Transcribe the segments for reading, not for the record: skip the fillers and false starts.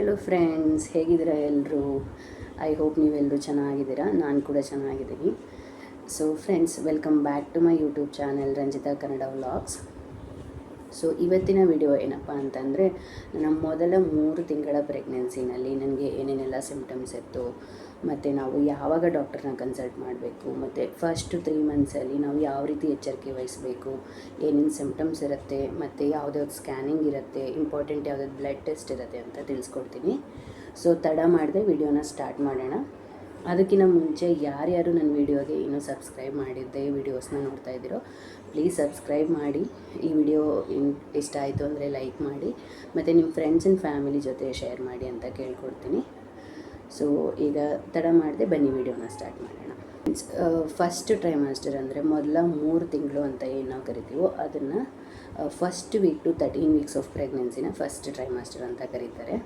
Hello friends, ಹೇಗಿದ್ದೀರಾ ಎಲ್ಲರೂ? I hope ನೀವೆಲ್ಲರೂ ಚೆನ್ನಾಗಿದ್ದೀರಾ. ನಾನು ಕೂಡ ಚೆನ್ನಾಗಿದ್ದೀನಿ. So friends, welcome back to my YouTube channel Ranjitha Kannada vlogs. So ಇವತ್ತಿನ ವಿಡಿಯೋ ಏನಪ್ಪ ಅಂತಂದರೆ, ನನ್ನ ಮೊದಲ 3 ತಿಂಗಳ ಪ್ರೆಗ್ನೆನ್ಸಿನಲ್ಲಿ ನನಗೆ ಏನೇನೆಲ್ಲ ಸಿಮ್ಟಮ್ಸ್ ಇತ್ತು, ಮತ್ತು ನಾವು ಯಾವಾಗ ಡಾಕ್ಟರ್ನ ಕನ್ಸಲ್ಟ್ ಮಾಡಬೇಕು, ಮತ್ತು ಫಸ್ಟ್ 3 ಮಂತ್ಸಲ್ಲಿ ನಾವು ಯಾವ ರೀತಿ ಎಚ್ಚರಿಕೆ ವಹಿಸಬೇಕು, ಏನೇನು ಸಿಮ್ಟಮ್ಸ್ ಇರುತ್ತೆ, ಮತ್ತು ಯಾವುದ್ಯಾವ್ದು ಸ್ಕ್ಯಾನಿಂಗ್ ಇರುತ್ತೆ, ಇಂಪಾರ್ಟೆಂಟ್ ಯಾವುದಾದ್ರು ಬ್ಲಡ್ ಟೆಸ್ಟ್ ಇರುತ್ತೆ ಅಂತ ತಿಳಿಸ್ಕೊಡ್ತೀನಿ. ಸೊ ತಡ ಮಾಡದೆ ವಿಡಿಯೋನ ಸ್ಟಾರ್ಟ್ ಮಾಡೋಣ. ಅದಕ್ಕಿಂತ ಮುಂಚೆ ಯಾರ್ಯಾರು ನನ್ನ ವೀಡಿಯೋಗೆ ಇನ್ನೂ ಸಬ್ಸ್ಕ್ರೈಬ್ ಮಾಡಿದ್ದೆ ವೀಡಿಯೋಸ್ನ ನೋಡ್ತಾ ಇದ್ದೀರೋ, ಪ್ಲೀಸ್ ಸಬ್ಸ್ಕ್ರೈಬ್ ಮಾಡಿ. ಈ ವಿಡಿಯೋ ಇಷ್ಟ ಆಯಿತು ಅಂದರೆ ಲೈಕ್ ಮಾಡಿ, ಮತ್ತು ನಿಮ್ಮ ಫ್ರೆಂಡ್ಸ್ ಆ್ಯಂಡ್ ಫ್ಯಾಮಿಲಿ ಜೊತೆ ಶೇರ್ ಮಾಡಿ ಅಂತ ಕೇಳ್ಕೊಡ್ತೀನಿ. ಸೊ ಈಗ ತಡ ಮಾಡದೆ ಬನ್ನಿ ವಿಡಿಯೋನ ಸ್ಟಾರ್ಟ್ ಮಾಡೋಣ. ಫಸ್ಟ್ ಟ್ರೈಮಾಸ್ಟರ್ ಅಂದರೆ ಮೊದಲ 3 ತಿಂಗಳು ಅಂತ ಏನು ನಾವು ಕರಿತೀವೋ ಅದನ್ನು first week to 13 weeks of ಪ್ರೆಗ್ನೆನ್ಸಿನ ಫಸ್ಟ್ ಟ್ರೈಮಾಸ್ಟರ್ ಅಂತ ಕರೀತಾರೆ.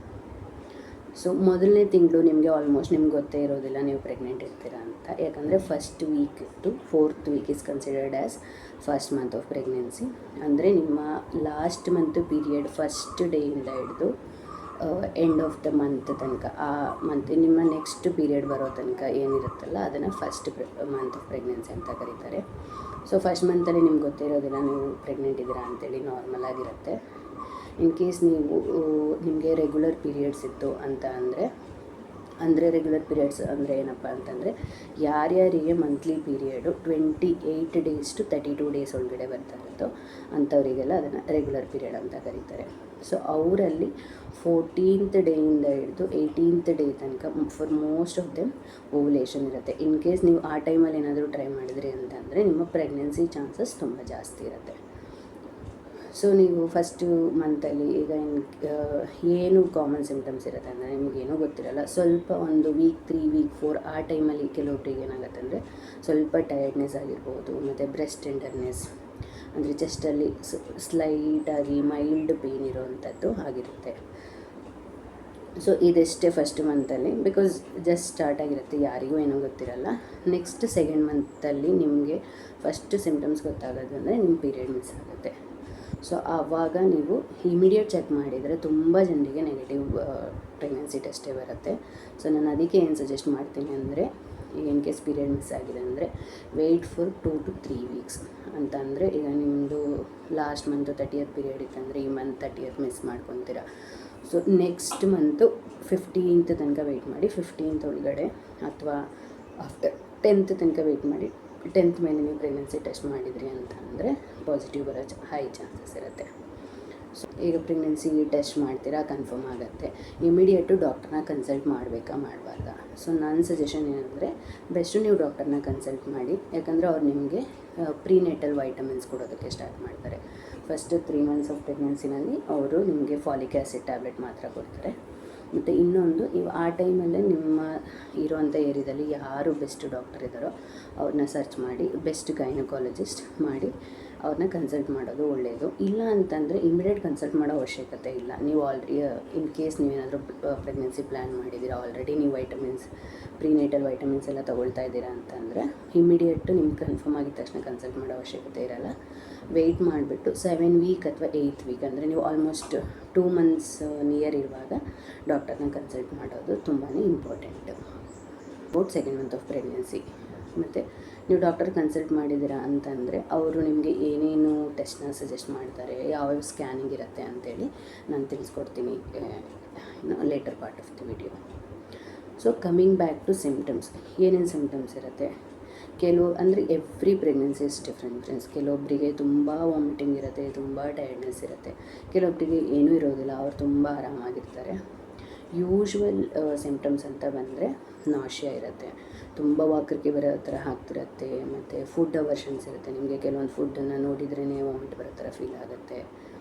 ಸೊ ಮೊದಲನೇ ತಿಂಗಳು ನಿಮಗೆ ಆಲ್ಮೋಸ್ಟ್ ನಿಮ್ಗೆ ಗೊತ್ತೇ ಇರೋದಿಲ್ಲ ನೀವು ಪ್ರೆಗ್ನೆಂಟ್ ಇರ್ತೀರಾ ಅಂತ, ಯಾಕಂದರೆ first week to 4th week is considered as first month of pregnancy. ಅಂದರೆ ನಿಮ್ಮ ಲಾಸ್ಟ್ ಮಂತ್ ಪೀರಿಯಡ್ ಫಸ್ಟ್ ಡೇಯಿಂದ ಹಿಡಿದು ಎಂಡ್ ಆಫ್ ದ ಮಂತ್ ತನಕ, ಆ ಮಂತ್ ನಿಮ್ಮ ನೆಕ್ಸ್ಟ್ ಪೀರಿಯಡ್ ಬರೋ ತನಕ ಏನಿರುತ್ತಲ್ಲ ಅದನ್ನು ಫಸ್ಟ್ ಮಂತ್ ಆಫ್ ಪ್ರೆಗ್ನೆನ್ಸಿ ಅಂತ ಕರೀತಾರೆ. ಸೊ ಫಸ್ಟ್ ಮಂತಲ್ಲಿ ನಿಮ್ಗೆ ಗೊತ್ತಿರೋದಿಲ್ಲ ನೀವು ಪ್ರೆಗ್ನೆಂಟ್ ಇದ್ದೀರಾ ಅಂತೇಳಿ, ನಾರ್ಮಲ್ ಆಗಿರುತ್ತೆ. ಇನ್ ಕೇಸ್ ನಿಮಗೆ ರೆಗ್ಯುಲರ್ ಪೀರಿಯಡ್ಸ್ ಇತ್ತು ಅಂತ ಅಂದರೆ ರೆಗ್ಯುಲರ್ ಪೀರಿಯಡ್ಸ್ ಅಂದರೆ ಏನಪ್ಪ ಅಂತಂದರೆ, ಯಾರ್ಯಾರಿಗೆ monthly period 28 days to 32 days ಒಳಗಡೆ ಬರ್ತಾ ಇರುತ್ತೋ ಅಂಥವರಿಗೆಲ್ಲ ಅದನ್ನು ರೆಗ್ಯುಲರ್ ಪೀರಿಯಡ್ ಅಂತ ಕರೀತಾರೆ. ಸೊ ಅವರಲ್ಲಿ 14th ಡೇಯಿಂದ ಹಿಡಿದು 18th ಡೇ ತನಕ for most of them ovulation ಇರುತ್ತೆ. ಇನ್ ಕೇಸ್ ನೀವು ಆ ಟೈಮಲ್ಲಿ ಏನಾದರೂ ಟ್ರೈ ಮಾಡಿದ್ರಿ ಅಂತಂದರೆ ನಿಮ್ಮ ಪ್ರೆಗ್ನೆನ್ಸಿ ಚಾನ್ಸಸ್ ತುಂಬ ಜಾಸ್ತಿ ಇರುತ್ತೆ. ಸೊ ನೀವು ಫಸ್ಟು ಮಂತಲ್ಲಿ ಈಗ ಏನು ಕಾಮನ್ ಸಿಮ್ಟಮ್ಸ್ ಇರುತ್ತೆ ಅಂದರೆ, ನಿಮಗೇನೂ ಗೊತ್ತಿರಲ್ಲ, ಸ್ವಲ್ಪ ಒಂದು ವೀಕ್ 3 ವೀಕ್ 4 ಆ ಟೈಮಲ್ಲಿ ಕೆಲವೊಬ್ಬರಿಗೆ ಏನಾಗುತ್ತೆ ಅಂದರೆ ಸ್ವಲ್ಪ ಟಯರ್ಡ್ನೆಸ್ ಆಗಿರ್ಬೋದು, ಮತ್ತು ಬ್ರೆಸ್ಟ್ ಟೆಂಡರ್ನೆಸ್ ಅಂದರೆ ಚೆಸ್ಟಲ್ಲಿ ಸ್ಲೈಟಾಗಿ ಮೈಲ್ಡ್ ಪೇಯ್ನ್ ಇರೋವಂಥದ್ದು ಆಗಿರುತ್ತೆ. ಸೊ ಇದಷ್ಟೇ ಫಸ್ಟ್ ಮಂತಲ್ಲಿ, ಬಿಕಾಸ್ ಜಸ್ಟ್ ಸ್ಟಾರ್ಟ್ ಆಗಿರುತ್ತೆ, ಯಾರಿಗೂ ಏನೂ ಗೊತ್ತಿರಲ್ಲ. ನೆಕ್ಸ್ಟ್ ಸೆಕೆಂಡ್ ಮಂತಲ್ಲಿ ನಿಮಗೆ ಫಸ್ಟ್ ಸಿಮ್ಟಮ್ಸ್ ಗೊತ್ತಾಗೋದು ಅಂದರೆ ನಿಮ್ಮ ಪೀರಿಯಡ್ ಮಿಸ್ ಆಗುತ್ತೆ. ಸೊ ಆವಾಗ ನೀವು ಇಮಿಡಿಯೇಟ್ ಚೆಕ್ ಮಾಡಿದರೆ ತುಂಬ ಜನರಿಗೆ ನೆಗೆಟಿವ್ ಪ್ರೆಗ್ನೆನ್ಸಿ ಟೆಸ್ಟೇ ಬರುತ್ತೆ. ಸೊ ನಾನು ಅದಕ್ಕೆ ಏನು ಸಜೆಸ್ಟ್ ಮಾಡ್ತೀನಿ ಅಂದರೆ, ಇನ್ ಕೇಸ್ ಪೀರಿಯಡ್ ಮಿಸ್ ಆಗಿದೆ ಅಂದರೆ ವೆಯ್ಟ್ ಫಾರ್ 2 to 3 ವೀಕ್ಸ್ ಅಂತ. ಅಂದರೆ ಈಗ ನಿಮ್ಮದು ಲಾಸ್ಟ್ ಮಂತು 30th ಪೀರಿಯಡ್ ಇತ್ತಂದರೆ ಈ ಮಂತ್ 30th ಮಿಸ್ ಮಾಡ್ಕೊತೀರಾ. ಸೊ ನೆಕ್ಸ್ಟ್ ಮಂತು 15th ತನಕ ವೆಯ್ಟ್ ಮಾಡಿ, 15th ಒಳಗಡೆ ಅಥವಾ ಆಫ್ಟರ್ 10th ತನಕ ವೆಯ್ಟ್ ಮಾಡಿ. 10th ಮೇಲೆ ನೀವು ಪ್ರೆಗ್ನೆನ್ಸಿ ಟೆಸ್ಟ್ ಮಾಡಿದ್ರಿ ಅಂತ ಅಂದರೆ ಪಾಸಿಟಿವ್ ಬರೋ ಹೈ ಚಾನ್ಸಸ್ ಇರುತ್ತೆ. ಸೊ ಈಗ ಪ್ರೆಗ್ನೆನ್ಸಿ ಟೆಸ್ಟ್ ಮಾಡ್ತೀರಾ, ಕನ್ಫರ್ಮ್ ಆಗುತ್ತೆ, ಇಮಿಡಿಯೇಟು ಡಾಕ್ಟರ್ನ ಕನ್ಸಲ್ಟ್ ಮಾಡಬೇಕಾ ಮಾಡಬಾರ್ದಾ? ಸೊ ನನ್ನ ಸಜೆಷನ್ ಏನಂದರೆ, ಬೆಸ್ಟು ನೀವು ಡಾಕ್ಟರ್ನ ಕನ್ಸಲ್ಟ್ ಮಾಡಿ, ಯಾಕಂದರೆ ಅವ್ರು ನಿಮಗೆ ಪ್ರೀನೇಟಲ್ ವೈಟಮಿನ್ಸ್ ಕೊಡೋದಕ್ಕೆ ಸ್ಟಾರ್ಟ್ ಮಾಡ್ತಾರೆ. ಫಸ್ಟ್ 3 ಮಂತ್ಸ್ ಆಫ್ ಪ್ರೆಗ್ನೆನ್ಸಿನಲ್ಲಿ ಅವರು ನಿಮಗೆ ಫಾಲಿಕ್ ಆ್ಯಸಿಡ್ ಟ್ಯಾಬ್ಲೆಟ್ ಮಾತ್ರ ಕೊಡ್ತಾರೆ. ಮತ್ತು ಇನ್ನೊಂದು, ಆ ಟೈಮಲ್ಲೇ ನಿಮ್ಮ ಇರೋವಂಥ ಏರಿಯಾದಲ್ಲಿ ಯಾರು ಬೆಸ್ಟ್ ಡಾಕ್ಟರ್ ಇದ್ದಾರೋ ಅವ್ರನ್ನ ಸರ್ಚ್ ಮಾಡಿ, ಬೆಸ್ಟ್ ಗೈನಕಾಲಜಿಸ್ಟ್ ಮಾಡಿ ಅವ್ರನ್ನ ಕನ್ಸಲ್ಟ್ ಮಾಡೋದು ಒಳ್ಳೆಯದು. ಇಲ್ಲ ಅಂತಂದರೆ ಇಮಿಡಿಯೇಟ್ ಕನ್ಸಲ್ಟ್ ಮಾಡೋ ಅವಶ್ಯಕತೆ ಇಲ್ಲ. ನೀವು ಇನ್ ಕೇಸ್ ನೀವೇನಾದರೂ ಪ್ರೆಗ್ನೆನ್ಸಿ ಪ್ಲ್ಯಾನ್ ಮಾಡಿದ್ದೀರಾ, ಆಲ್ರೆಡಿ ನೀವು ಪ್ರೀನೇಟಲ್ ವೈಟಮಿನ್ಸ್ ಎಲ್ಲ ತೊಗೊಳ್ತಾ ಇದ್ದೀರಾ ಅಂತಂದರೆ ಇಮಿಡಿಯೇಟು ನಿಮ್ಗೆ ಕನ್ಫರ್ಮ್ ಆಗಿದ ತಕ್ಷಣ ಕನ್ಸಲ್ಟ್ ಮಾಡೋ ಅವಶ್ಯಕತೆ ಇರಲ್ಲ. ವೆಯ್ಟ್ ಮಾಡಿಬಿಟ್ಟು 7 ವೀಕ್ ಅಥವಾ 8th ವೀಕ್ ಅಂದರೆ ನೀವು ಆಲ್ಮೋಸ್ಟ್ 2 ಮಂತ್ಸ್ ನಿಯರ್ ಇರುವಾಗ ಡಾಕ್ಟರ್ನ ಕನ್ಸಲ್ಟ್ ಮಾಡೋದು ತುಂಬಾ important. About second month of pregnancy ಮತ್ತು ನೀವು ಡಾಕ್ಟರ್ ಕನ್ಸಲ್ಟ್ ಮಾಡಿದ್ದೀರಾ ಅಂತಂದರೆ ಅವರು ನಿಮಗೆ ಏನೇನು ಟೆಸ್ಟ್ನ ಸಜೆಸ್ಟ್ ಮಾಡ್ತಾರೆ, ಯಾವ್ಯಾವ ಸ್ಕ್ಯಾನಿಂಗ್ ಇರುತ್ತೆ ಅಂತೇಳಿ ನಾನು ತಿಳಿಸ್ಕೊಡ್ತೀನಿ later part of the video. So coming back to symptoms, ಏನೇನು ಸಿಮ್ಟಮ್ಸ್ ಇರುತ್ತೆ ಅಂದರೆ every pregnancy is different friends. ಕೆಲವೊಬ್ಬರಿಗೆ ತುಂಬ ವಾಮಿಟಿಂಗ್ ಇರುತ್ತೆ, ತುಂಬ ಟಯರ್ಡ್ನೆಸ್ ಇರುತ್ತೆ, ಕೆಲವೊಬ್ಬರಿಗೆ ಏನೂ ಇರೋದಿಲ್ಲ, ಅವ್ರು ತುಂಬ ಆರಾಮಾಗಿರ್ತಾರೆ. ಯೂಶ್ವಲ್ ಸಿಮ್ಟಮ್ಸ್ ಅಂತ ಬಂದರೆ ನಾಶಿಯಾ ಇರುತ್ತೆ, ತುಂಬ ವಾಕರಿಕೆ ಬರೋ ಥರ ಆಗ್ತಿರುತ್ತೆ, ಮತ್ತು ಫುಡ್ ಅವರ್ಷನ್ಸ್ ಇರುತ್ತೆ. ನಿಮಗೆ ಕೆಲವೊಂದು ಫುಡ್ಡನ್ನು ನೋಡಿದ್ರೇ ವಾಮಿಟ್ ಬರೋ ಥರ ಫೀಲ್ ಆಗುತ್ತೆ,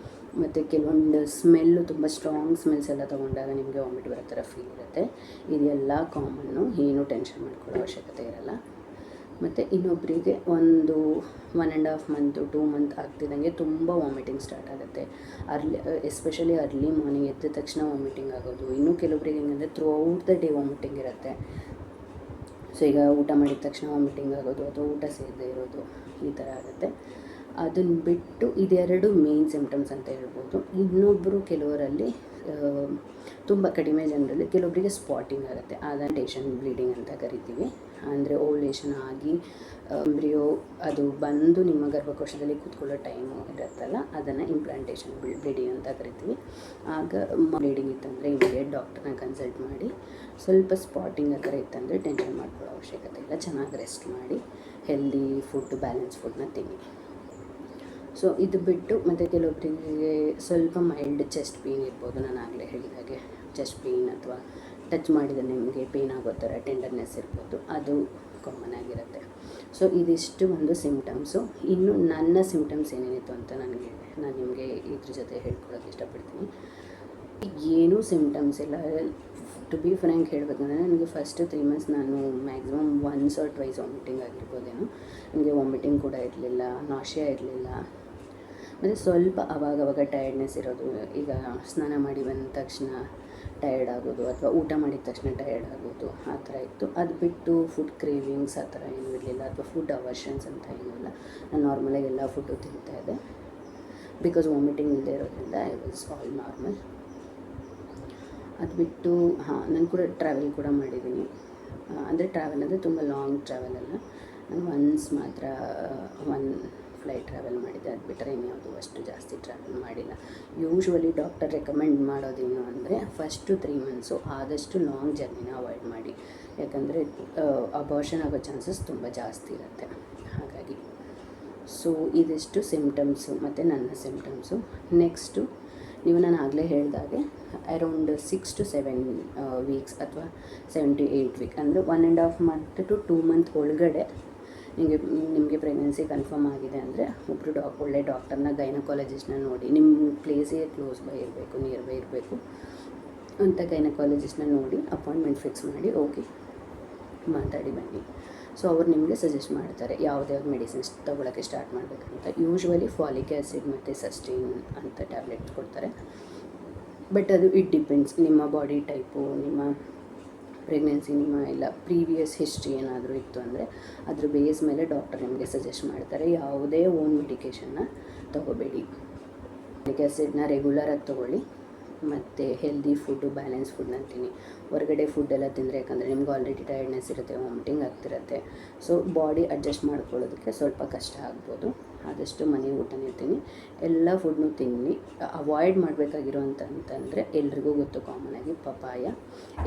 ಮತ್ತು ಕೆಲವೊಂದು ಸ್ಮೆಲ್ಲು ತುಂಬ ಸ್ಟ್ರಾಂಗ್ ಸ್ಮೆಲ್ಸ್ ಎಲ್ಲ ತೊಗೊಂಡಾಗ ನಿಮಗೆ ವಾಮಿಟ್ ಬರೋ ಥರ ಫೀಲ್ ಇರುತ್ತೆ. ಇದೆಲ್ಲ ಕಾಮನ್ನು, ಏನೂ ಟೆನ್ಷನ್ ಮಾಡ್ಕೊಳ್ಳೋ ಅವಶ್ಯಕತೆ ಇರಲ್ಲ. ಮತ್ತು ಇನ್ನೊಬ್ಬರಿಗೆ 1.5 ಮಂತು 2 ಮಂತ್ ಆಗ್ತಿದ್ದಂಗೆ ತುಂಬ ವಾಮಿಟಿಂಗ್ ಸ್ಟಾರ್ಟ್ ಆಗುತ್ತೆ. ಎಸ್ಪೆಷಲಿ ಅರ್ಲಿ ಮಾರ್ನಿಂಗ್ ಎದ್ದ ತಕ್ಷಣ ವಾಮಿಟಿಂಗ್ ಆಗೋದು. ಇನ್ನೂ ಕೆಲವೊಬ್ಬರಿಗೆ ಹೆಂಗಂದರೆ throughout the day vomiting ಇರುತ್ತೆ. ಸೊ ಈಗ ಊಟ ಮಾಡಿದ ತಕ್ಷಣ ವಾಮಿಟಿಂಗ್ ಆಗೋದು ಅಥವಾ ಊಟ ಸೇರದೇ ಇರೋದು, ಈ ಥರ ಆಗುತ್ತೆ. ಅದನ್ನು ಬಿಟ್ಟು ಇದೆರಡು ಮೇನ್ ಸಿಮ್ಟಮ್ಸ್ ಅಂತ ಹೇಳ್ಬೋದು. ಇನ್ನೊಬ್ಬರು ಕೆಲವರಲ್ಲಿ ತುಂಬ ಕಡಿಮೆ ಜನರಲ್ಲಿ ಕೆಲವೊಬ್ಬರಿಗೆ ಸ್ಪಾಟಿಂಗ್ ಆಗುತ್ತೆ, ಅದನ್ನು ಬ್ಲೀಡಿಂಗ್ ಅಂತ ಕರಿತೀವಿ. ಅಂದರೆ ಓವಲೇಷನ್ ಆಗಿ ಎಂಬ್ರಿಯೋ ಅದು ಬಂದು ನಿಮ್ಮ ಗರ್ಭಕೋಶದಲ್ಲಿ ಕೂತ್ಕೊಳ್ಳೋ ಟೈಮು ಇರುತ್ತಲ್ಲ, ಅದನ್ನು ಇಂಪ್ಲಾಂಟೇಷನ್ ಬ್ಲೀಡಿಂಗ್ ಅಂತ ಕರಿತೀವಿ. ಆಗ ಬ್ಲೀಡಿಂಗ್ ಇತ್ತಂದರೆ ಇಮಿಡಿಯೇಟ್ ಡಾಕ್ಟರ್ನ ಕನ್ಸಲ್ಟ್ ಮಾಡಿ. ಸ್ವಲ್ಪ ಸ್ಪಾಟಿಂಗ್ ಆ ಥರ ಇತ್ತಂದರೆ ಟೆನ್ಷನ್ ಮಾಡ್ಕೊಳ್ಳೋ ಅವಶ್ಯಕತೆ ಇಲ್ಲ, ಚೆನ್ನಾಗಿ ರೆಸ್ಟ್ ಮಾಡಿ ಹೆಲ್ದಿ ಫುಡ್, ಬ್ಯಾಲೆನ್ಸ್ ಫುಡ್ನ ತಿನ್ನಿ. ಸೊ ಇದು ಬಿಟ್ಟು ಮತ್ತು ಕೆಲವೊಬ್ಬರಿಗೆ ಸ್ವಲ್ಪ ಮೈಲ್ಡ್ ಚೆಸ್ಟ್ ಪೇಯ್ನ್ ಇರ್ಬೋದು. ನಾನು ಆಗಲೇ ಹೇಳಿದಾಗೆ ಚೆಸ್ಟ್ ಪೇಯ್ನ್ ಅಥವಾ ಟಚ್ ಮಾಡಿದರೆ ನಿಮಗೆ ಪೇಯ್ನ್ ಆಗೋ ಥರ ಟೆಂಡರ್ನೆಸ್ ಇರ್ಬೋದು, ಅದು ಕಾಮನ್ ಆಗಿರುತ್ತೆ. ಸೊ ಇದಿಷ್ಟು ಒಂದು ಸಿಮ್ಟಮ್ಸು. ಇನ್ನು ನನ್ನ ಸಿಮ್ಟಮ್ಸ್ ಏನೇನಿತ್ತು ಅಂತ ನಾನು ನಿಮಗೆ ಇದ್ರ ಜೊತೆ ಹೇಳ್ಕೊಳೋಕ್ಕೆ ಇಷ್ಟಪಡ್ತೀನಿ. ಏನೂ ಸಿಮ್ಟಮ್ಸ್ ಇಲ್ಲ. ಟು ಬಿ ಫ್ರ್ಯಾಂಕ್ ಹೇಳಬೇಕಂದ್ರೆ ನನಗೆ ಫಸ್ಟ್ 3 ಮಂತ್ಸ್ ನಾನು maximum once or twice vomiting ಆಗಿರ್ಬೋದೇನೋ. ನನಗೆ ವಾಮಿಟಿಂಗ್ ಕೂಡ ಇರಲಿಲ್ಲ, ನಾಶಿಯಾ ಇರಲಿಲ್ಲ, ಮತ್ತು ಸ್ವಲ್ಪ ಅವಾಗವಾಗ ಟಯರ್ಡ್ನೆಸ್ ಇರೋದು. ಈಗ ಸ್ನಾನ ಮಾಡಿ ಬಂದ ತಕ್ಷಣ ಟಯರ್ಡ್ ಆಗೋದು ಅಥವಾ ಊಟ ಮಾಡಿದ ತಕ್ಷಣ ಟಯರ್ಡ್ ಆಗೋದು, ಆ ಥರ ಇತ್ತು. ಅದು ಬಿಟ್ಟು ಫುಡ್ ಕ್ರೇವಿಂಗ್ಸ್ ಆ ಥರ ಏನೂ ಇರಲಿಲ್ಲ, ಅಥವಾ ಫುಡ್ ಅವರ್ಷನ್ಸ್ ಅಂತ ಏನೂ ಇಲ್ಲ. ನಾನು ನಾರ್ಮಲಾಗಿ ಎಲ್ಲ ಫುಡ್ಡು ತಿಂತಾಯಿದ್ದೆ. ಬಿಕಾಸ್ ವಾಮಿಟಿಂಗ್ ಇಲ್ಲದೆ ಇರೋದ್ರಿಂದ ಐ ವಾಸ್ ಆಲ್ ನಾರ್ಮಲ್. ಅದು ಬಿಟ್ಟು ನಾನು ಕೂಡ ಟ್ರಾವೆಲ್ ಕೂಡ ಮಾಡಿದ್ದೀನಿ. ಅಂದರೆ ಟ್ರಾವೆಲ್ ಅಂದರೆ ತುಂಬ ಲಾಂಗ್ ಟ್ರಾವೆಲ್ ಅಲ್ಲ, ನಾನು ಒನ್ಸ್ ಮಾತ್ರ ಒನ್ ಫ್ಲೈಟ್ ಟ್ರಾವೆಲ್ ಮಾಡಿದ್ದೆ. ಅದು ಬಿಟ್ಟರೆ ಇನ್ಯಾವುದು ಅಷ್ಟು ಜಾಸ್ತಿ ಟ್ರಾವೆಲ್ ಮಾಡಿಲ್ಲ. ಯೂಶ್ವಲಿ ಡಾಕ್ಟರ್ ರೆಕಮೆಂಡ್ ಮಾಡೋದೇನು ಅಂದರೆ ಫಸ್ಟು 3 ಮಂತ್ಸು ಆದಷ್ಟು ಲಾಂಗ್ ಜರ್ನಿನ ಅವಾಯ್ಡ್ ಮಾಡಿ, ಯಾಕಂದರೆ ಅಬಾರ್ಷನ್ ಆಗೋ ಚಾನ್ಸಸ್ ತುಂಬ ಜಾಸ್ತಿ ಇರುತ್ತೆ. ಹಾಗಾಗಿ ಸೊ ಇದಿಷ್ಟು ಸಿಮ್ಟಮ್ಸು ಮತ್ತು ನನ್ನ ಸಿಮ್ಟಮ್ಸು. ನೆಕ್ಸ್ಟು ನೀವು ನಾನು ಆಗಲೇ ಹೇಳಿದಾಗೆ ಅರೌಂಡ್ 6 to 7 ವೀಕ್ಸ್ ಅಥವಾ 7 to 8 ವೀಕ್, ಅಂದರೆ 1.5 ಮಂತ್ to 2 ಮಂತ್ ಒಳಗಡೆ ನಿಮಗೆ ಪ್ರೆಗ್ನೆನ್ಸಿ ಕನ್ಫರ್ಮ್ ಆಗಿದೆ ಅಂದರೆ ಒಬ್ಬರು ಒಳ್ಳೆ ಡಾಕ್ಟರ್ನ, ಗೈನಕಾಲಜಿಸ್ಟ್ನ ನೋಡಿ. ನಿಮ್ಮ ಪ್ಲೇಸಿಗೆ ಕ್ಲೋಸ್ ಬೈ ಇರಬೇಕು, ನಿಯರ್ ಬೈ ಇರಬೇಕು ಅಂತ ಗೈನಕಾಲಜಿಸ್ಟ್ನ ನೋಡಿ ಅಪಾಯಿಂಟ್ಮೆಂಟ್ ಫಿಕ್ಸ್ ಮಾಡಿ ಹೋಗಿ ಮಾತಾಡಿ ಬನ್ನಿ. ಸೊ ಅವ್ರು ನಿಮಗೆ ಸಜೆಸ್ಟ್ ಮಾಡ್ತಾರೆ ಯಾವುದ್ಯಾವ್ದು ಮೆಡಿಸಿನ್ಸ್ ತೊಗೊಳಕ್ಕೆ ಸ್ಟಾರ್ಟ್ ಮಾಡಬೇಕಂತ. ಯೂಶ್ವಲಿ ಫಾಲಿಕ್ ಆ್ಯಸಿಡ್ ಮತ್ತು ಸಸ್ಟೈನ್ ಅಂತ ಟ್ಯಾಬ್ಲೆಟ್ಸ್ ಕೊಡ್ತಾರೆ. ಬಟ್ ಅದು ಇಟ್ ಡಿಪೆಂಡ್ಸ್, ನಿಮ್ಮ ಬಾಡಿ ಟೈಪು, ನಿಮ್ಮ ಪ್ರೆಗ್ನೆನ್ಸಿ, ನಿಮ್ಮ ಎಲ್ಲ ಪ್ರೀವಿಯಸ್ ಹಿಸ್ಟ್ರಿ ಏನಾದರೂ ಇತ್ತು ಅಂದರೆ ಅದ್ರ ಬೇಸ್ ಮೇಲೆ ಡಾಕ್ಟರ್ ನಿಮಗೆ ಸಜೆಸ್ಟ್ ಮಾಡ್ತಾರೆ. ಯಾವುದೇ ಓನ್ ಮೆಡಿಕೇಷನ್ನ ತೊಗೋಬೇಡಿ. ಫಾಲಿಕ್ ಆ್ಯಸಿಡ್ನ ರೆಗ್ಯುಲರಾಗಿ ತೊಗೊಳ್ಳಿ, ಮತ್ತು ಹೆಲ್ದಿ ಫುಡ್ಡು, ಬ್ಯಾಲೆನ್ಸ್ ಫುಡ್ನ ತಿನ್ನಿ. ಹೊರಗಡೆ ಫುಡ್ಡೆಲ್ಲ ತಿಂದರೆ, ಯಾಕಂದರೆ ನಿಮ್ಗೆ ಆಲ್ರೆಡಿ ಟಯರ್ಡ್ನೆಸ್ ಇರುತ್ತೆ, ವಾಮಿಟಿಂಗ್ ಆಗ್ತಿರುತ್ತೆ. ಸೊ ಬಾಡಿ ಅಡ್ಜಸ್ಟ್ ಮಾಡ್ಕೊಳ್ಳೋದಕ್ಕೆ ಸ್ವಲ್ಪ ಕಷ್ಟ ಆಗ್ಬೋದು. ಆದಷ್ಟು ಮನೆ ಊಟನೇ ತಿನ್ನಿ, ಎಲ್ಲ ಫುಡ್ನೂ ತಿನ್ನಿ. ಅವಾಯ್ಡ್ ಮಾಡಬೇಕಾಗಿರೋಂತಂದರೆ ಎಲ್ರಿಗೂ ಗೊತ್ತು ಕಾಮನಾಗಿ ಪಪಾಯ,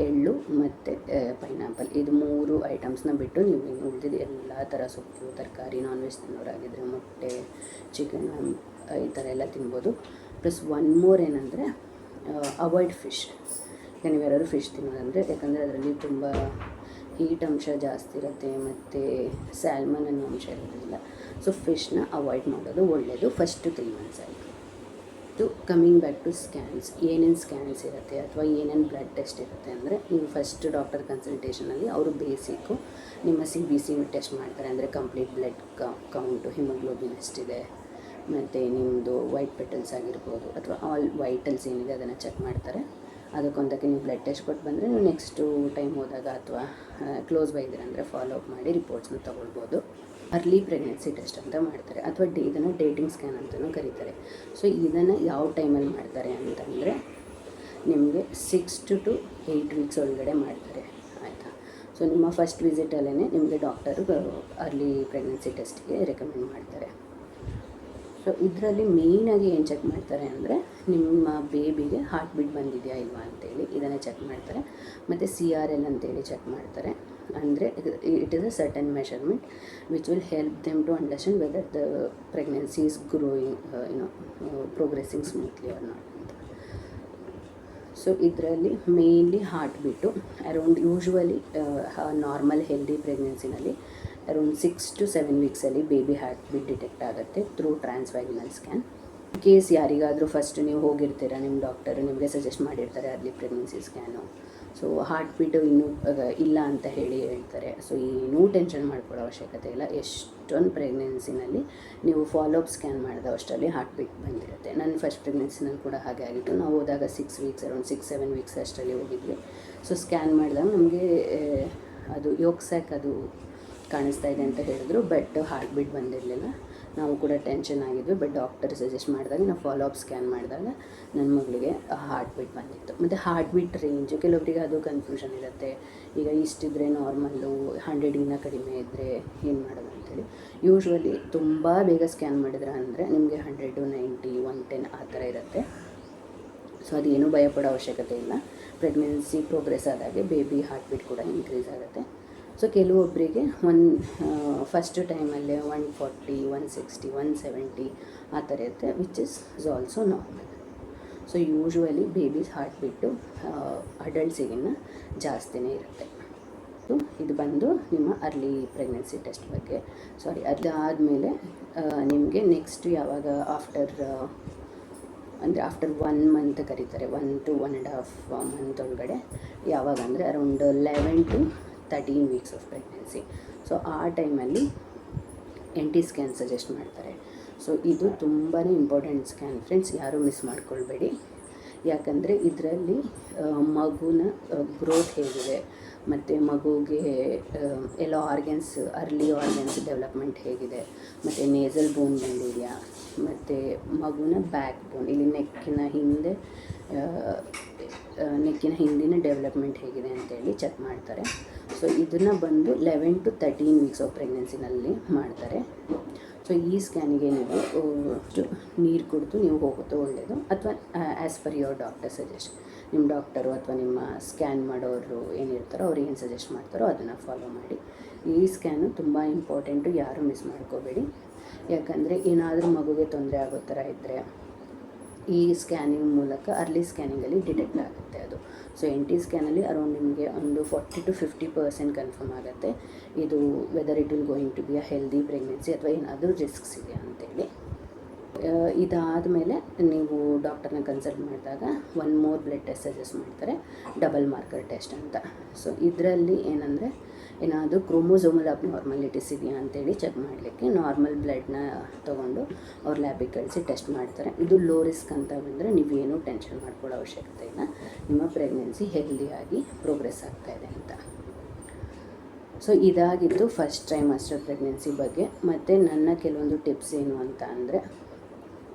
ಎಳ್ಳು ಮತ್ತು ಪೈನಾಪಲ್. ಇದು 3 ಐಟಮ್ಸ್ನ ಬಿಟ್ಟು ನೀವು ಇನ್ನು ಉಳಿದಿದ್ದು ಎಲ್ಲ ಥರ ಸೊಪ್ಪು, ತರಕಾರಿ, ನಾನ್ ವೆಜ್ ತಿನ್ನೋರಾಗಿದ್ದರೆ ಮೊಟ್ಟೆ, ಚಿಕನ್ ಈ ಥರ ಎಲ್ಲ ತಿನ್ಬೋದು. ಪ್ಲಸ್ ಒನ್ ಮೋರ್ ಏನಂದರೆ ಅವಾಯ್ಡ್ ಫಿಶ್. ಈಗ ನೀವು ಯಾರಾದ್ರು ಫಿಶ್ ತಿನ್ನೋದಂದರೆ, ಯಾಕಂದರೆ ಅದರಲ್ಲಿ ತುಂಬ ಹೀಟ್ ಅಂಶ ಜಾಸ್ತಿ ಇರುತ್ತೆ ಮತ್ತು ಸ್ಯಾಲ್ಮನ್ ಅನ್ನೋ ಅಂಶ ಇರೋದಿಲ್ಲ. ಸೊ ಫಿಶ್ನ ಅವಾಯ್ಡ್ ಮಾಡೋದು ಒಳ್ಳೆಯದು ಫಸ್ಟ್ 3 ಮಂತ್ಸ್ ಆಯಿತು. ಕಮಿಂಗ್ ಬ್ಯಾಕ್ ಟು ಸ್ಕ್ಯಾನ್ಸ್, ಏನೇನು ಸ್ಕ್ಯಾನ್ಸ್ ಇರುತ್ತೆ ಅಥವಾ ಏನೇನು ಬ್ಲಡ್ ಟೆಸ್ಟ್ ಇರುತ್ತೆ ಅಂದರೆ, ನೀವು ಫಸ್ಟ್ ಡಾಕ್ಟರ್ ಕನ್ಸಲ್ಟೇಷನಲ್ಲಿ ಅವರು ಬೇಸಿಕ್ಕು ನಿಮ್ಮ CBC ಟೆಸ್ಟ್ ಮಾಡ್ತಾರೆ. ಅಂದರೆ ಕಂಪ್ಲೀಟ್ ಬ್ಲಡ್ ಕೌಂಟು, ಹಿಮೋಗ್ಲೋಬಿನ್ ಎಷ್ಟಿದೆ, ಮತ್ತು ನಿಮ್ಮದು ವೈಟ್ ಪೆಟಲ್ಸ್ ಆಗಿರ್ಬೋದು ಅಥವಾ ಆಲ್ ವೈಟಲ್ಸ್ ಏನಿದೆ ಅದನ್ನು ಚೆಕ್ ಮಾಡ್ತಾರೆ. ಅದಕ್ಕೊಂದಕ್ಕೆ ನೀವು ಬ್ಲಡ್ ಟೆಸ್ಟ್ ಕೊಟ್ಟು ಬಂದರೆ ನೀವು ನೆಕ್ಸ್ಟು ಟೈಮ್ ಹೋದಾಗ ಅಥವಾ ಕ್ಲೋಸ್ ಬೈ ಇದ್ದೀರ ಅಂದರೆ ಫಾಲೋ ಅಪ್ ಮಾಡಿ ರಿಪೋರ್ಟ್ಸ್ನ ತೊಗೊಳ್ಬೋದು. ಅರ್ಲಿ ಪ್ರೆಗ್ನೆನ್ಸಿ ಟೆಸ್ಟ್ ಅಂತ ಮಾಡ್ತಾರೆ, ಅಥವಾ ಇದನ್ನು ಡೇಟಿಂಗ್ ಸ್ಕ್ಯಾನ್ ಅಂತಲೂ ಕರೀತಾರೆ. ಸೊ ಇದನ್ನು ಯಾವ ಟೈಮಲ್ಲಿ ಮಾಡ್ತಾರೆ ಅಂತಂದರೆ ನಿಮಗೆ 6 to 8 ವೀಕ್ಸ್ ಒಳಗಡೆ ಮಾಡ್ತಾರೆ, ಆಯಿತಾ. ಸೊ ನಿಮ್ಮ ಫಸ್ಟ್ ವಿಸಿಟಲ್ಲೇ ನಿಮಗೆ ಡಾಕ್ಟರು ಅರ್ಲಿ ಪ್ರೆಗ್ನೆನ್ಸಿ ಟೆಸ್ಟ್ಗೆ ರೆಕಮೆಂಡ್ ಮಾಡ್ತಾರೆ. ಸೊ ಇದರಲ್ಲಿ ಮೇಯ್ನಾಗಿ ಏನು ಚೆಕ್ ಮಾಡ್ತಾರೆ ಅಂದರೆ ನಿಮ್ಮ ಬೇಬಿಗೆ ಹಾರ್ಟ್ ಬೀಟ್ ಬಂದಿದೆಯಾ ಇಲ್ವಾ ಅಂತೇಳಿ ಇದನ್ನು ಚೆಕ್ ಮಾಡ್ತಾರೆ. ಮತ್ತು CRL ಅಂತೇಳಿ ಚೆಕ್ ಮಾಡ್ತಾರೆ. ಅಂದರೆ it is a certain measurement which will help them to understand whether the pregnancy is growing progressing smoothly or not ಅಂತ. ಸೊ ಇದರಲ್ಲಿ mainly heart beat around usually normal healthy ಪ್ರೆಗ್ನೆನ್ಸಿನಲ್ಲಿ around 6 to 7 ವೀಕ್ಸಲ್ಲಿ baby heart beat detect ಆಗುತ್ತೆ through transvaginal scan. Case ಯಾರಿಗಾದರೂ first ನೀವು ಹೋಗಿರ್ತೀರ, ನಿಮ್ಮ doctor ನಿಮಗೆ ಸಜೆಸ್ಟ್ ಮಾಡಿರ್ತಾರೆ early pregnancy scan. So heart beat ಇನ್ನೂ ಇಲ್ಲ ಅಂತ ಹೇಳ್ತಾರೆ. ಸೊ ಏನೂ ಟೆನ್ಷನ್ ಮಾಡ್ಕೊಳ್ಳೋ ಅವಶ್ಯಕತೆ ಇಲ್ಲ. ಎಷ್ಟೊಂದು ಪ್ರೆಗ್ನೆನ್ಸಿನಲ್ಲಿ ನೀವು ಫಾಲೋ ಅಪ್ ಸ್ಕ್ಯಾನ್ ಮಾಡಿದ ಅಷ್ಟರಲ್ಲಿ ಹಾರ್ಟ್ ಬೀಟ್ ಬಂದಿರುತ್ತೆ. ನನ್ನ ಫಸ್ಟ್ ಪ್ರೆಗ್ನೆನ್ಸಿನಲ್ಲಿ ಕೂಡ ಹಾಗೆ ಆಗಿತ್ತು. ನಾವು ಹೋದಾಗ 6 ವೀಕ್ಸ್ ಅರೌಂಡ್ 6-7 ವೀಕ್ಸ್ ಅಷ್ಟರಲ್ಲಿ ಹೋಗಿದ್ವಿ. ಸೊ ಸ್ಕ್ಯಾನ್ ಮಾಡಿದಾಗ ನಮಗೆ ಅದು ಯೋಗ್ ಸ್ಯಾಕ್ ಅದು ಕಾಣಿಸ್ತಾ ಇದೆ ಅಂತ ಹೇಳಿದ್ರು, ಬಟ್ ಹಾರ್ಟ್ ಬೀಟ್ ಬಂದಿರಲಿಲ್ಲ. ನಾವು ಕೂಡ ಟೆನ್ಷನ್ ಆಗಿದ್ವಿ. ಬಟ್ ಡಾಕ್ಟರ್ ಸಜೆಸ್ಟ್ ಮಾಡಿದಾಗ ನಾವು ಫಾಲೋ ಅಪ್ ಸ್ಕ್ಯಾನ್ ಮಾಡಿದಾಗ ನನ್ನ ಮಗಳಿಗೆ ಹಾರ್ಟ್ ಬೀಟ್ ಬಂದಿತ್ತು. ಮತ್ತು ಹಾರ್ಟ್ ಬೀಟ್ ರೇಂಜು ಕೆಲವೊಬ್ಬರಿಗೆ ಅದು ಕನ್ಫ್ಯೂಷನ್ ಇರುತ್ತೆ. ಈಗ ಇಷ್ಟಿದ್ರೆ ನಾರ್ಮಲ್ಲು, 100ಗಿಂತ ಕಡಿಮೆ ಇದ್ದರೆ ಏನು ಮಾಡೋದು ಅಂತೇಳಿ. ಯೂಶ್ವಲಿ ತುಂಬ ಬೇಗ ಸ್ಕ್ಯಾನ್ ಮಾಡಿದ್ರೆ ಅಂದರೆ ನಿಮಗೆ 100 to 90 110 ಆ ಥರ ಇರುತ್ತೆ. ಸೊ ಅದೇನು ಭಯಪಡೋ ಅವಶ್ಯಕತೆ ಇಲ್ಲ. ಪ್ರೆಗ್ನೆನ್ಸಿ ಪ್ರೋಗ್ರೆಸ್ ಆದಾಗೆ ಬೇಬಿ ಹಾರ್ಟ್ ಬೀಟ್ ಕೂಡ ಇನ್ಕ್ರೀಸ್ ಆಗುತ್ತೆ. ಸೊ ಕೆಲವೊಬ್ಬರಿಗೆ ಫಸ್ಟ್ ಟೈಮಲ್ಲೇ 140 160 170 ಆ ಥರ ಇರುತ್ತೆ, which is also normal. So usually babies heart beat ಅಡಲ್ಟ್ಸಿಗಿನ್ನ ಜಾಸ್ತಿನೇ ಇರುತ್ತೆ. ಇದು ಬಂದು ನಿಮ್ಮ ಅರ್ಲಿ ಪ್ರೆಗ್ನೆನ್ಸಿ ಟೆಸ್ಟ್ ಬಗ್ಗೆ. ಅದಾದಮೇಲೆ ನಿಮಗೆ ನೆಕ್ಸ್ಟ್ ಯಾವಾಗ ಆಫ್ಟರ್ 1 ಮಂತ್ ಕರೀತಾರೆ, 1 to 1.5 ಮಂತ್ ಒಳಗಡೆ. ಯಾವಾಗ ಅಂದರೆ around 11 to 13 weeks of pregnancy. So ಆ ಟೈಮಲ್ಲಿ NT ಸ್ಕ್ಯಾನ್ ಸಜೆಸ್ಟ್ ಮಾಡ್ತಾರೆ. ಸೊ ಇದು ತುಂಬಾ ಇಂಪಾರ್ಟೆಂಟ್ ಸ್ಕ್ಯಾನ್ ಫ್ರೆಂಡ್ಸ್, ಯಾರೂ ಮಿಸ್ ಮಾಡ್ಕೊಳ್ಬೇಡಿ. ಯಾಕಂದರೆ ಇದರಲ್ಲಿ ಮಗುನ ಗ್ರೋತ್ ಹೇಗಿದೆ, ಮತ್ತು ಮಗುಗೆ ಎಲ್ಲ ಅರ್ಲಿ ಆರ್ಗನ್ಸ್ ಡೆವಲಪ್ಮೆಂಟ್ ಹೇಗಿದೆ, ಮತ್ತು ನೇಸಲ್ ಬೋನ್ ಬಂದಿದೆಯಾ, ಮತ್ತು ಮಗುನ ಬ್ಯಾಕ್ ಬೋನ್ ಇಲ್ಲಿ ನೆಕ್ಕಿನ ಹಿಂದಿನ ಡೆವಲಪ್ಮೆಂಟ್ ಹೇಗಿದೆ ಅಂತೇಳಿ ಚೆಕ್ ಮಾಡ್ತಾರೆ. ಸೊ ಇದನ್ನು ಬಂದು 11 to 13 ವೀಕ್ಸ್ ಆಫ್ ಪ್ರೆಗ್ನೆನ್ಸಿನಲ್ಲಿ ಮಾಡ್ತಾರೆ. ಸೊ ಈ ಸ್ಕ್ಯಾನಿಗೆ ನೀವು ನೀರು ಕುಡಿದು ನೀವು ಹೋಗೋದು ಒಳ್ಳೆಯದು, ಅಥವಾ as per your doctor suggest. ನಿಮ್ಮ ಡಾಕ್ಟರು ಅಥವಾ ನಿಮ್ಮ ಸ್ಕ್ಯಾನ್ ಮಾಡೋರು ಏನಿರ್ತಾರೋ ಅವ್ರು ಏನು ಸಜೆಸ್ಟ್ ಮಾಡ್ತಾರೋ ಅದನ್ನು ಫಾಲೋ ಮಾಡಿ. ಈ ಸ್ಕ್ಯಾನು ತುಂಬ ಇಂಪಾರ್ಟೆಂಟು, ಯಾರೂ ಮಿಸ್ ಮಾಡ್ಕೋಬೇಡಿ. ಯಾಕಂದರೆ ಏನಾದರೂ ಮಗುಗೆ ತೊಂದರೆ ಆಗೋ ಥರ ಇದ್ದರೆ ಈ ಸ್ಕ್ಯಾನಿಂಗ್ ಮೂಲಕ ಅರ್ಲಿ ಸ್ಕ್ಯಾನಿಂಗಲ್ಲಿ ಡಿಟೆಕ್ಟ್ ಆಗುತ್ತೆ ಅದು. ಸೊ NT ಸ್ಕ್ಯಾನಲ್ಲಿ ಅರೌಂಡ್ ನಿಮಗೆ ಒಂದು 40 to 50% ಕನ್ಫರ್ಮ್ ಆಗುತ್ತೆ ಇದು whether it will going to be a healthy pregnancy ಅಥವಾ ಏನಾದರೂ ರಿಸ್ಕ್ಸ್ ಇದೆಯಾ ಅಂತೇಳಿ. ಇದಾದಮೇಲೆ ನೀವು ಡಾಕ್ಟರ್ನ ಕನ್ಸಲ್ಟ್ ಮಾಡಿದಾಗ 1 more ಬ್ಲಡ್ ಟೆಸ್ಟ್ ಸಜೆಸ್ಟ್ ಮಾಡ್ತಾರೆ, ಡಬಲ್ ಮಾರ್ಕರ್ ಟೆಸ್ಟ್ ಅಂತ. ಸೊ ಇದರಲ್ಲಿ ಏನಂದರೆ ಏನಾದರೂ ಕ್ರೋಮೋಸೋಮಲ್ ಅಬ್ನಾರ್ಮಲಿಟೀಸ್ ಇದೆಯಾ ಅಂತೇಳಿ ಚೆಕ್ ಮಾಡಲಿಕ್ಕೆ ನಾರ್ಮಲ್ ಬ್ಲಡ್ನ ತೊಗೊಂಡು ಅವ್ರ ಲ್ಯಾಬಿಗೆ ಕಳಿಸಿ ಟೆಸ್ಟ್ ಮಾಡ್ತಾರೆ. ಇದು ಲೋ ರಿಸ್ಕ್ ಅಂತ ಬಂದರೆ ನೀವೇನೂ ಟೆನ್ಷನ್ ಮಾಡ್ಕೊಳ್ಳೋ ಅವಶ್ಯಕತೆ ಇಲ್ಲ, ನಿಮ್ಮ ಪ್ರೆಗ್ನೆನ್ಸಿ ಹೆಲ್ದಿಯಾಗಿ ಪ್ರೋಗ್ರೆಸ್ ಆಗ್ತಾಯಿದೆ ಅಂತ. ಸೊ ಇದಾಗಿತ್ತು ಫಸ್ಟ್ ಟ್ರೈಮಾಸ್ಟರ್ ಪ್ರೆಗ್ನೆನ್ಸಿ ಬಗ್ಗೆ. ಮತ್ತು ನನ್ನ ಕೆಲವೊಂದು ಟಿಪ್ಸ್ ಏನು ಅಂತ ಅಂದರೆ,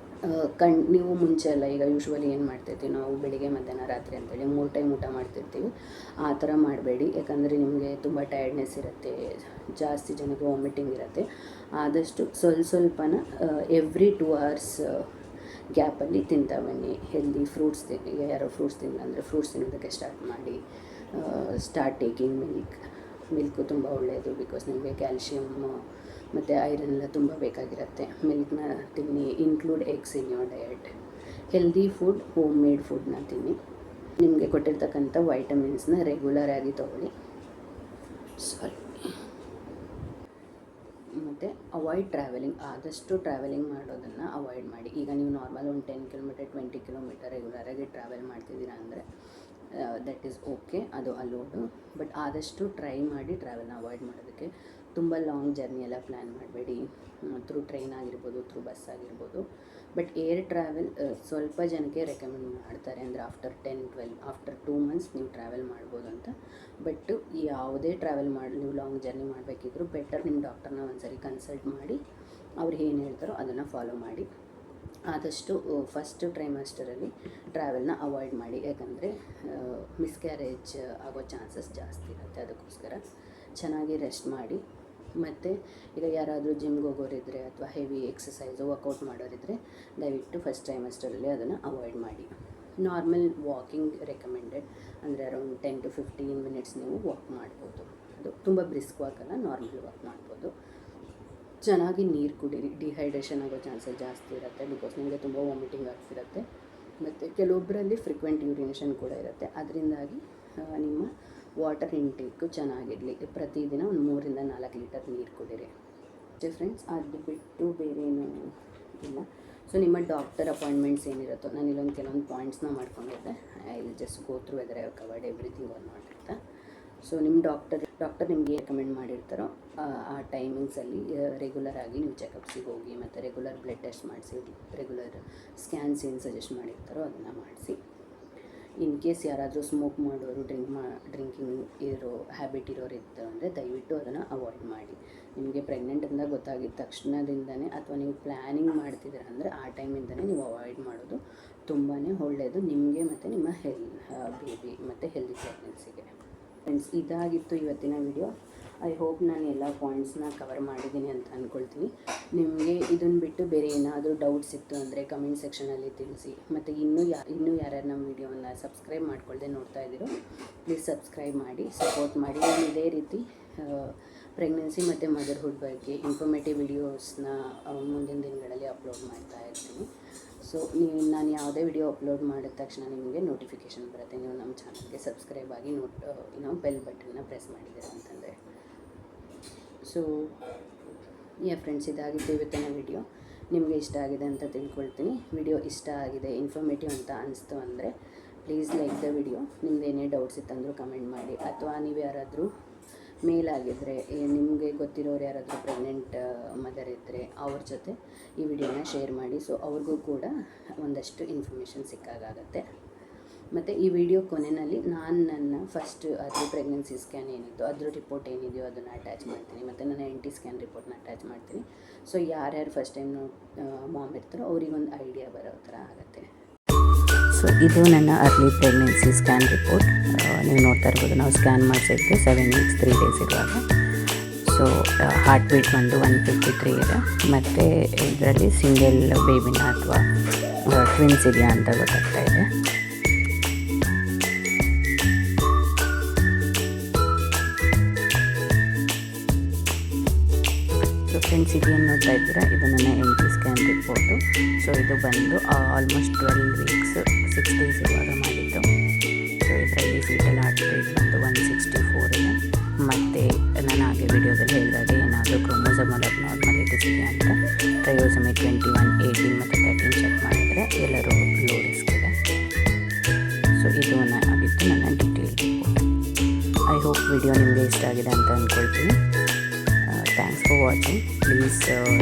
ನೀವು ಮುಂಚೆ ಎಲ್ಲ ಈಗ ಯೂಶ್ವಲಿ ಏನು ಮಾಡ್ತಿರ್ತೀವಿ ನಾವು, ಬೆಳಿಗ್ಗೆ ಮಧ್ಯಾಹ್ನ ರಾತ್ರಿ ಅಂತೇಳಿ 3 ಟೈಮ್ ಊಟ ಮಾಡ್ತಿರ್ತೀವಿ. ಆ ಥರ ಮಾಡಬೇಡಿ. ಯಾಕಂದರೆ ನಿಮಗೆ ತುಂಬ ಟಯರ್ಡ್ನೆಸ್ ಇರುತ್ತೆ, ಜಾಸ್ತಿ ಜನಕ್ಕೆ ವಾಮಿಟಿಂಗ್ ಇರುತ್ತೆ. ಆದಷ್ಟು ಸ್ವಲ್ಪನ ಎವ್ರಿ 2 hours ಗ್ಯಾಪಲ್ಲಿ ತಿಂತಾ ಬನ್ನಿ. ಹೆಲ್ದಿ ಫ್ರೂಟ್ಸ್ ಈಗ ಯಾರೋ ಫ್ರೂಟ್ಸ್ ಅಂದರೆ ಫ್ರೂಟ್ಸ್ ತಿನ್ನೋದಕ್ಕೆ ಸ್ಟಾರ್ಟ್ ಮಾಡಿ. ಸ್ಟಾರ್ಟ್ ಟೇಕಿಂಗ್ ಮಿಲ್ಕು ತುಂಬ ಒಳ್ಳೆಯದು, ಬಿಕಾಸ್ ನಿಮಗೆ ಕ್ಯಾಲ್ಶಿಯಮ್ ಮತ್ತು ಐರನ್ ಎಲ್ಲ ತುಂಬ ಬೇಕಾಗಿರುತ್ತೆ. ಮಿಲ್ಕ್ನ ತಿನ್ನಿ, include eggs in your diet. Healthy food, home made ಫುಡ್ನ ತಿನ್ನಿ. ನಿಮಗೆ ಕೊಟ್ಟಿರ್ತಕ್ಕಂಥ ವೈಟಮಿನ್ಸ್ನ ರೆಗ್ಯುಲರ್ ಆಗಿ ತೊಗೊಳ್ಳಿ. ಮತ್ತು ಅವಾಯ್ಡ್ ಟ್ರಾವೆಲಿಂಗ್, ಆದಷ್ಟು ಟ್ರಾವೆಲಿಂಗ್ ಮಾಡೋದನ್ನು ಅವಾಯ್ಡ್ ಮಾಡಿ. ಈಗ ನೀವು ನಾರ್ಮಲ್ ಒಂದು 10 ಕಿಲೋಮೀಟರ್ 20 ಕಿಲೋಮೀಟರ್ ರೆಗ್ಯುಲರಾಗಿ ಟ್ರಾವೆಲ್ ಮಾಡ್ತಿದ್ದೀರಾ ಅಂದರೆ ದಟ್ ಈಸ್ ಓಕೆ, ಅದು ಅಲೋಡು. ಬಟ್ ಆದಷ್ಟು ಟ್ರೈ ಮಾಡಿ ಟ್ರಾವೆಲ್ನ ಅವಾಯ್ಡ್ ಮಾಡೋದಕ್ಕೆ. ತುಂಬ ಲಾಂಗ್ ಜರ್ನಿ ಎಲ್ಲ ಪ್ಲ್ಯಾನ್ ಮಾಡಬೇಡಿ, ಥ್ರೂ ಟ್ರೈನ್ ಆಗಿರ್ಬೋದು, ಥ್ರೂ ಬಸ್ ಆಗಿರ್ಬೋದು. ಬಟ್ ಏರ್ ಟ್ರಾವೆಲ್ ಸ್ವಲ್ಪ ಜನಕ್ಕೆ ರೆಕಮೆಂಡ್ ಮಾಡ್ತಾರೆ, ಅಂದರೆ ಆಫ್ಟರ್ 2 months ನೀವು ಟ್ರಾವೆಲ್ ಮಾಡ್ಬೋದು ಅಂತ. ಬಟ್ ಯಾವುದೇ ಟ್ರಾವೆಲ್ ನೀವು ಲಾಂಗ್ ಜರ್ನಿ ಮಾಡಬೇಕಿದ್ರು ಬೆಟರ್ ನಿಮ್ಮ ಡಾಕ್ಟರ್ನ ಒಂದ್ಸರಿ ಕನ್ಸಲ್ಟ್ ಮಾಡಿ ಅವ್ರು ಏನು ಹೇಳ್ತಾರೋ ಅದನ್ನು ಫಾಲೋ ಮಾಡಿ. ಆದಷ್ಟು ಫಸ್ಟ್ ಟ್ರೈಮಾಸ್ಟರಲ್ಲಿ ಟ್ರಾವೆಲ್ನ ಅವಾಯ್ಡ್ ಮಾಡಿ. ಯಾಕಂದರೆ ಮಿಸ್ಕ್ಯಾರೇಜ್ ಆಗೋ ಚಾನ್ಸಸ್ ಜಾಸ್ತಿ ಇರುತ್ತೆ. ಅದಕ್ಕೋಸ್ಕರ ಚೆನ್ನಾಗಿ ರೆಸ್ಟ್ ಮಾಡಿ. ಮತ್ತು ಈಗ ಯಾರಾದರೂ ಜಿಮ್ಗೆ ಹೋಗೋರಿದ್ದರೆ ಅಥವಾ ಹೆವಿ ಎಕ್ಸಸೈಸು ವರ್ಕೌಟ್ ಮಾಡೋರಿದ್ದರೆ ದಯವಿಟ್ಟು ಫಸ್ಟ್ ಟ್ರೈಮಾಸ್ಟರಲ್ಲಿ ಅದನ್ನು ಅವಾಯ್ಡ್ ಮಾಡಿ. ನಾರ್ಮಲ್ ವಾಕಿಂಗ್ ರೆಕಮೆಂಡೆಡ್, ಅಂದರೆ ಅರೌಂಡ್ 10 to 15 minutes ನೀವು ವಾಕ್ ಮಾಡ್ಬೋದು. ಅದು ತುಂಬ ಬ್ರಿಸ್ಕ್ ವಾಕಲ್ಲ, ನಾರ್ಮಲ್ ವಾಕ್ ಮಾಡ್ಬೋದು. ಚೆನ್ನಾಗಿ ನೀರು ಕುಡೀರಿ. ಡಿಹೈಡ್ರೇಷನ್ ಆಗೋ ಚಾನ್ಸಸ್ ಜಾಸ್ತಿ ಇರುತ್ತೆ, ಬಿಕಾಸ್ ನಿಮಗೆ ತುಂಬ ವಾಮಿಟಿಂಗ್ ಆಗ್ತಿರುತ್ತೆ. ಮತ್ತು ಕೆಲವೊಬ್ಬರಲ್ಲಿ ಫ್ರೀಕ್ವೆಂಟ್ ಯೂರಿನೇಷನ್ ಕೂಡ ಇರುತ್ತೆ. ಅದರಿಂದಾಗಿ ನಿಮ್ಮ ವಾಟರ್ ಇಂಟೇಕು ಚೆನ್ನಾಗಿರಲಿ. ಪ್ರತಿದಿನ ಒಂದು 3 to 4 ಲೀಟರ್ ನೀರು ಕುಡೀರಿ ಅಷ್ಟೇ ಫ್ರೆಂಡ್ಸ್. ಅದು ಬಿಟ್ಟು ಬೇರೆ ಏನೂ ಇಲ್ಲ. ಸೊ ನಿಮ್ಮ ಡಾಕ್ಟರ್ ಅಪಾಯಿಂಟ್ಮೆಂಟ್ಸ್ ಏನಿರುತ್ತೋ, ನಾನು ಇಲ್ಲೊಂದು ಕೆಲವೊಂದು ಪಾಯಿಂಟ್ಸ್ನ ಮಾಡ್ಕೊಂಡಿದ್ದೆ. I will just go through whether I have covered everything or not ಅಂತ. ಸೊ ನಿಮ್ಮ ಡಾಕ್ಟರ್ ನಿಮಗೆ ರೆಕಮೆಂಡ್ ಮಾಡಿರ್ತಾರೋ ಆ ಟೈಮಿಂಗ್ಸಲ್ಲಿ ರೆಗ್ಯುಲರ್ ಆಗಿ ನೀವು ಚೆಕಪ್ಸಿಗೆ ಹೋಗಿ, ಮತ್ತು ರೆಗ್ಯುಲರ್ ಬ್ಲಡ್ ಟೆಸ್ಟ್ ಮಾಡಿಸಿ, ರೆಗ್ಯುಲರ್ ಸ್ಕ್ಯಾನ್ಸ್ ಏನು ಸಜೆಸ್ಟ್ ಮಾಡಿರ್ತಾರೋ ಅದನ್ನು ಮಾಡಿಸಿ. ಇನ್ ಕೇಸ್ ಯಾರಾದರೂ ಸ್ಮೋಕ್ ಮಾಡೋರು ಡ್ರಿಂಕಿಂಗ್ ಇರೋ ಹ್ಯಾಬಿಟ್ ಇರೋರು ಇತ್ತು ಅಂದರೆ ದಯವಿಟ್ಟು ಅದನ್ನು ಅವಾಯ್ಡ್ ಮಾಡಿ. ನಿಮಗೆ ಪ್ರೆಗ್ನೆಂಟ್ ಅಂತ ಗೊತ್ತಾಗಿದ ತಕ್ಷಣದಿಂದನೇ ಅಥವಾ ನೀವು ಪ್ಲ್ಯಾನಿಂಗ್ ಮಾಡ್ತಿದ್ದೀರ ಅಂದರೆ ಆ ಟೈಮಿಂದನೇ ನೀವು ಅವಾಯ್ಡ್ ಮಾಡೋದು ತುಂಬಾ ಒಳ್ಳೆಯದು ನಿಮಗೆ ಮತ್ತು ನಿಮ್ಮ ಬೇಬಿ ಮತ್ತು ಹೆಲ್ದಿ ಪ್ರೆಗ್ನೆನ್ಸಿಗೆ. ಫ್ರೆಂಡ್ಸ್, ಇದಾಗಿತ್ತು ಇವತ್ತಿನ ವಿಡಿಯೋ. ಐ ಹೋಪ್ ನಾನು ಎಲ್ಲ ಪಾಯಿಂಟ್ಸ್ನ ಕವರ್ ಮಾಡಿದ್ದೀನಿ ಅಂತ ಅಂದ್ಕೊಳ್ತೀನಿ. ನಿಮಗೆ ಇದನ್ನು ಬಿಟ್ಟು ಬೇರೆ ಏನಾದರೂ ಡೌಟ್ಸ್ ಇತ್ತು ಅಂದರೆ ಕಮೆಂಟ್ ಸೆಕ್ಷನಲ್ಲಿ ತಿಳಿಸಿ. ಮತ್ತು ಇನ್ನೂ ಯಾರ್ಯಾರು ನಮ್ಮ ವಿಡಿಯೋವನ್ನು ಸಬ್ಸ್ಕ್ರೈಬ್ ಮಾಡ್ಕೊಳ್ದೆ ನೋಡ್ತಾ ಇದ್ದೀರೋ ಪ್ಲೀಸ್ ಸಬ್ಸ್ಕ್ರೈಬ್ ಮಾಡಿ, ಸಪೋರ್ಟ್ ಮಾಡಿ. ನಾನು ಇದೇ ರೀತಿ ಪ್ರೆಗ್ನೆನ್ಸಿ ಮತ್ತು ಮದರ್ಹುಡ್ ಬಗ್ಗೆ ಇನ್ಫಾರ್ಮೇಟಿವ್ ವಿಡಿಯೋಸ್ನ ಮುಂದಿನ ದಿನಗಳಲ್ಲಿ ಅಪ್ಲೋಡ್ ಮಾಡ್ತಾ ಇರ್ತೀನಿ. ಸೊ ನಾನು ಯಾವುದೇ ವಿಡಿಯೋ ಅಪ್ಲೋಡ್ ಮಾಡಿದ ತಕ್ಷಣ ನಿಮಗೆ ನೋಟಿಫಿಕೇಷನ್ ಬರುತ್ತೆ. ನೀವು ನಮ್ಮ ಚಾನಲ್ಗೆ ಸಬ್ಸ್ಕ್ರೈಬ್ ಆಗಿ ಬೆಲ್ ಬಟನ್ನ ಪ್ರೆಸ್ ಮಾಡಿದ್ದೀರ ಅಂತಂದರೆ. ಸೊ ಫ್ರೆಂಡ್ಸ್, ಇದಾಗಿತ್ತು ಇವತ್ತಿನ ವಿಡಿಯೋ. ನಿಮಗೆ ಇಷ್ಟ ಆಗಿದೆ ಅಂತ ತಿಳ್ಕೊಳ್ತೀನಿ. ವಿಡಿಯೋ ಇಷ್ಟ ಆಗಿದೆ, ಇನ್ಫಾರ್ಮೇಟಿವ್ ಅಂತ ಅನಿಸ್ತು ಅಂದರೆ ಪ್ಲೀಸ್ ಲೈಕ್ ದ ವಿಡಿಯೋ. ನಿಮ್ದು ಏನೇ ಡೌಟ್ಸ್ ಇತ್ತಂದರೂ ಕಮೆಂಟ್ ಮಾಡಿ. ಅಥವಾ ನೀವು ಯಾರಾದರೂ ಮೇಲಾಗಿದ್ದರೆ, ನಿಮಗೆ ಗೊತ್ತಿರೋರು ಯಾರಾದರೂ ಪ್ರೆಗ್ನೆಂಟ್ ಮದರ್ ಇದ್ದರೆ ಅವ್ರ ಜೊತೆ ಈ ವಿಡಿಯೋನ ಶೇರ್ ಮಾಡಿ. ಸೊ ಅವ್ರಿಗೂ ಕೂಡ ಒಂದಷ್ಟು ಇನ್ಫಾರ್ಮೇಷನ್ ಸಿಕ್ಕಾಗುತ್ತೆ. ಮತ್ತು ಈ ವಿಡಿಯೋ ಕೊನೆಯಲ್ಲಿ ನಾನು ನನ್ನ ಫಸ್ಟ್ ಅದ್ರ ಪ್ರೆಗ್ನೆನ್ಸಿ ಸ್ಕ್ಯಾನ್ ಏನಿತ್ತು ಅದ್ರ ರಿಪೋರ್ಟ್ ಏನಿದೆಯೋ ಅದನ್ನು ಅಟ್ಯಾಚ್ ಮಾಡ್ತೀನಿ. ಮತ್ತು ನನ್ನ NT ಸ್ಕ್ಯಾನ್ ರಿಪೋರ್ಟ್ನ ಅಟ್ಯಾಚ್ ಮಾಡ್ತೀನಿ. ಸೊ ಯಾರ್ಯಾರು ಫಸ್ಟ್ ಟೈಮ್ ಮಾಮ್ ಇರ್ತಾರೋ ಅವ್ರಿಗೊಂದು ಐಡಿಯಾ ಬರೋ ಥರ ಆಗುತ್ತೆ. ಸೊ ಇದು ನನ್ನ ಅರ್ಲಿ ಪ್ರೆಗ್ನೆನ್ಸಿ ಸ್ಕ್ಯಾನ್ ರಿಪೋರ್ಟ್. ನೀವು ನೋಡ್ತಾ ಇರ್ಬೋದು, ನಾವು ಸ್ಕ್ಯಾನ್ ಮಾಡಿಸಿದ್ದು 7 weeks 3 days ಇರುವಾಗ. ಸೊ ಹಾರ್ಟ್ ಬೀಟ್ ಬಂದು 153 ಇದೆ. ಮತ್ತು ಇದರಲ್ಲಿ ಸಿಂಗಲ್ ಬೇಬಿನ ಅಥವಾ ಟ್ವಿನ್ಸ್ ಇದೆಯಾ ಅಂತ ಗೊತ್ತಾಗ್ತಾ ಇದೆ. ಸೊ ಫ್ರೆಂಡ್ಸ್, ಇದೇನು ನೋಡ್ತಾ ಇದ್ದೀರಾ, ಇದು ನನ್ನ NT ಸ್ಕ್ಯಾನ್ ರಿಪೋರ್ಟು. ಸೊ ಇದು ಬಂದು ಆಲ್ಮೋಸ್ಟ್ 12 weeks 6 days ಇರುವಾಗ ಮಾಡಿದ್ದು. ಸೊ ಇದರಲ್ಲಿ ಫೀಟಲ್ ಹಾರ್ಟ್ ರೇಟ್ ಬಂದು 164 ಇದೆ. ಮತ್ತು ನಾನು ಹಾಗೆ ವಿಡಿಯೋದಲ್ಲಿ ಹೇಳಿದಾಗೆ ಏನಾದರೂ ಕ್ರೋಮೋಸೋಮಲ್ ಅಬ್ನಾರ್ಮಾಲಿಟೀಸ್ ಇದೆಯಾ ಅಂತ ಟ್ರಯೋಸಮಿ 21, 18 ಮತ್ತು 13 ಚೆಕ್ ಮಾಡಿದರೆ ಎಲ್ಲರೂ ಲೋ ರಿಸ್ಕ್ ಇದೆ. ಸೊ ಇದು ಆಗಿತ್ತು ನನ್ನ detail report. I hope video ನಿಮಗೆ ಇಷ್ಟ ಆಗಿದೆ ಅಂತ ಅಂದ್ಕೊಳ್ತೀನಿ. Thanks for watching. Please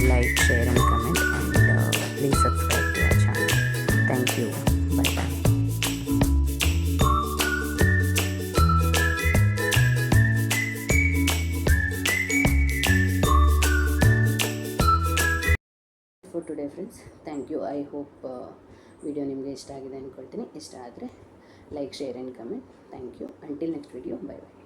like, share and comment, and please subscribe to our channel. Thank you. Bye bye. For today friends, thank you. I hope video ನಿಮಗೆ ಇಷ್ಟ ಆಗಿದೆ ಅಂದ್ಕೊಳ್ತೀನಿ. ಇಷ್ಟ ಆದರೆ like, share and comment. Thank you. Until next video. Bye bye.